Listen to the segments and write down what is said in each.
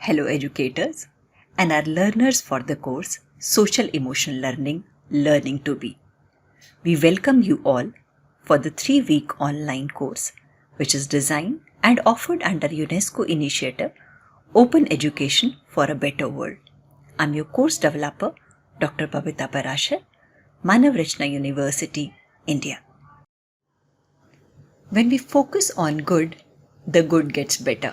Hello educators and our learners for the course Social Emotional Learning, Learning to Be. We welcome you all for the 3-week online course which is designed and offered under UNESCO initiative Open Education for a Better World. I'm your course developer Dr. Babita Parashar, Manav Rachna University, India. When we focus on good, the good gets better.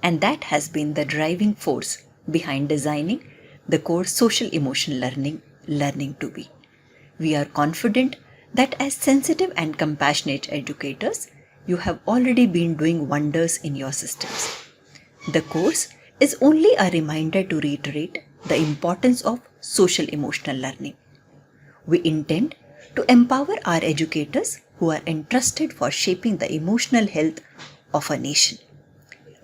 And that has been the driving force behind designing the course Social Emotional Learning, Learning to Be. We are confident that as sensitive and compassionate educators, you have already been doing wonders in your systems. The course is only a reminder to reiterate the importance of social emotional learning. We intend to empower our educators who are entrusted for shaping the emotional health of a nation.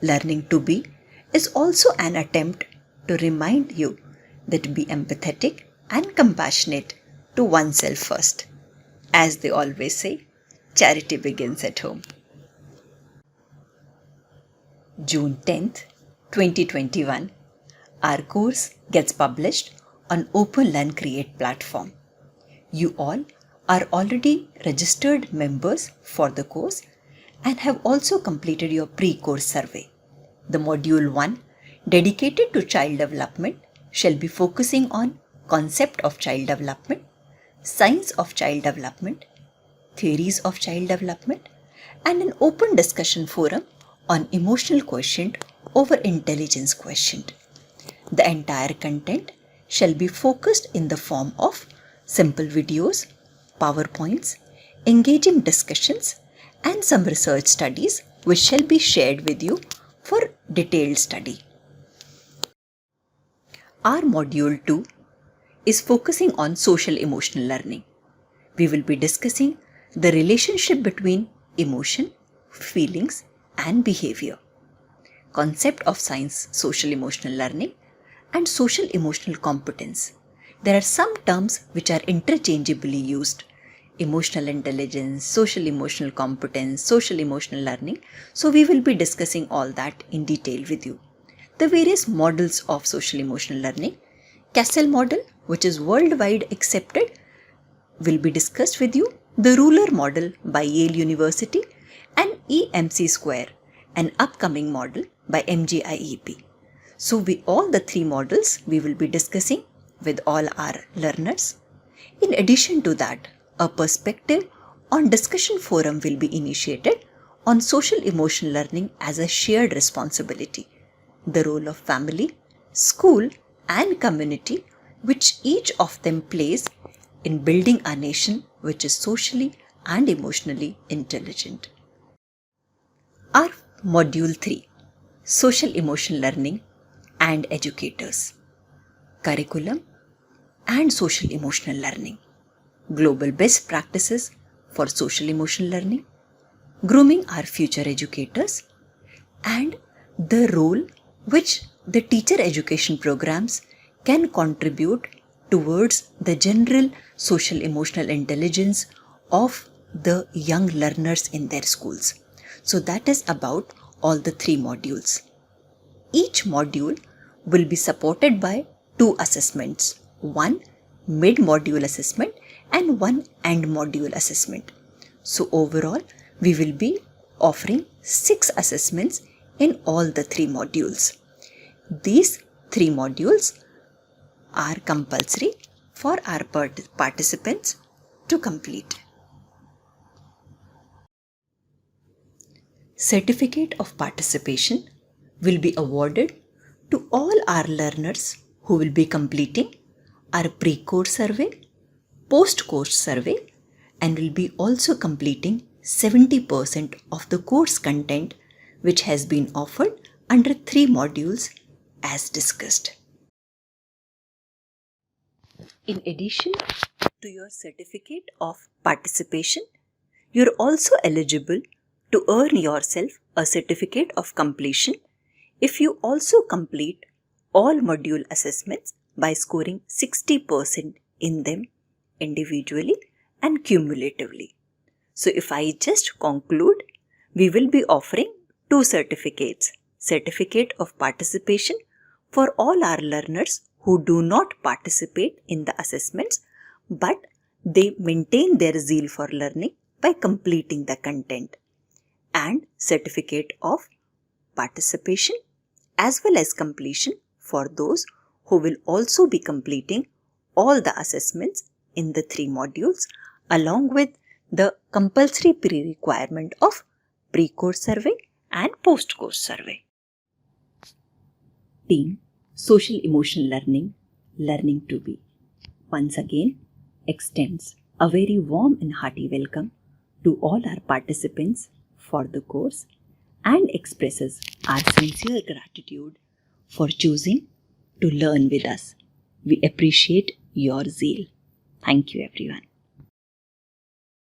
Learning to Be is also an attempt to remind you that be empathetic and compassionate to oneself first. As they always say, charity begins at home. June 10th, 2021, our course gets published on Open Learn Create platform. You all are already registered members for the course and have also completed your pre-course survey. The Module 1, dedicated to child development, shall be focusing on concept of child development, science of child development, theories of child development, and an open discussion forum on emotional quotient over intelligence quotient. The entire content shall be focused in the form of simple videos, PowerPoints, engaging discussions, and some research studies which shall be shared with you for detailed study. Our Module 2 is focusing on social emotional learning. We will be discussing the relationship between emotion, feelings, and behavior, concept of science social emotional learning, and social emotional competence. There are some terms which are interchangeably used: emotional intelligence, social emotional competence, social emotional learning. So we will be discussing all that in detail with you. The various models of social emotional learning: CASEL model, which is worldwide accepted, will be discussed with you. The Ruler model by Yale University, and EMC Square, an upcoming model by MGIEP. So all the three models we will be discussing with all our learners. In addition to that, a perspective on discussion forum will be initiated on social emotional learning as a shared responsibility, the role of family, school, and community which each of them plays in building a nation which is socially and emotionally intelligent. Our Module 3, Social Emotional Learning and Educators, Curriculum and Social Emotional Learning, Global Best Practices for Social Emotional Learning, Grooming Our Future Educators, and the role which the teacher education programs can contribute towards the general social emotional intelligence of the young learners in their schools. So that is about all the three modules. Each module will be supported by 2 assessments, one mid-module assessment and one end-module assessment. So overall, we will be offering 6 assessments in all the 3 modules. These 3 modules are compulsory for our participants to complete. Certificate of participation will be awarded to all our learners who will be completing our pre-course survey, post-course survey, and will be also completing 70% of the course content which has been offered under 3 modules as discussed. In addition to your certificate of participation, you are also eligible to earn yourself a certificate of completion if you also complete all module assessments by scoring 60% in them individually and cumulatively. So if I just conclude, we will be offering 2 certificates: certificate of participation for all our learners who do not participate in the assessments, but they maintain their zeal for learning by completing the content, and certificate of participation as well as completion for those who will also be completing all the assessments in the 3 modules, along with the compulsory pre-requirement of pre-course survey and post-course survey. Team Social Emotional Learning, Learning to Be, once again extends a very warm and hearty welcome to all our participants for the course and expresses our sincere gratitude for choosing to learn with us. We appreciate your zeal. Thank you, everyone.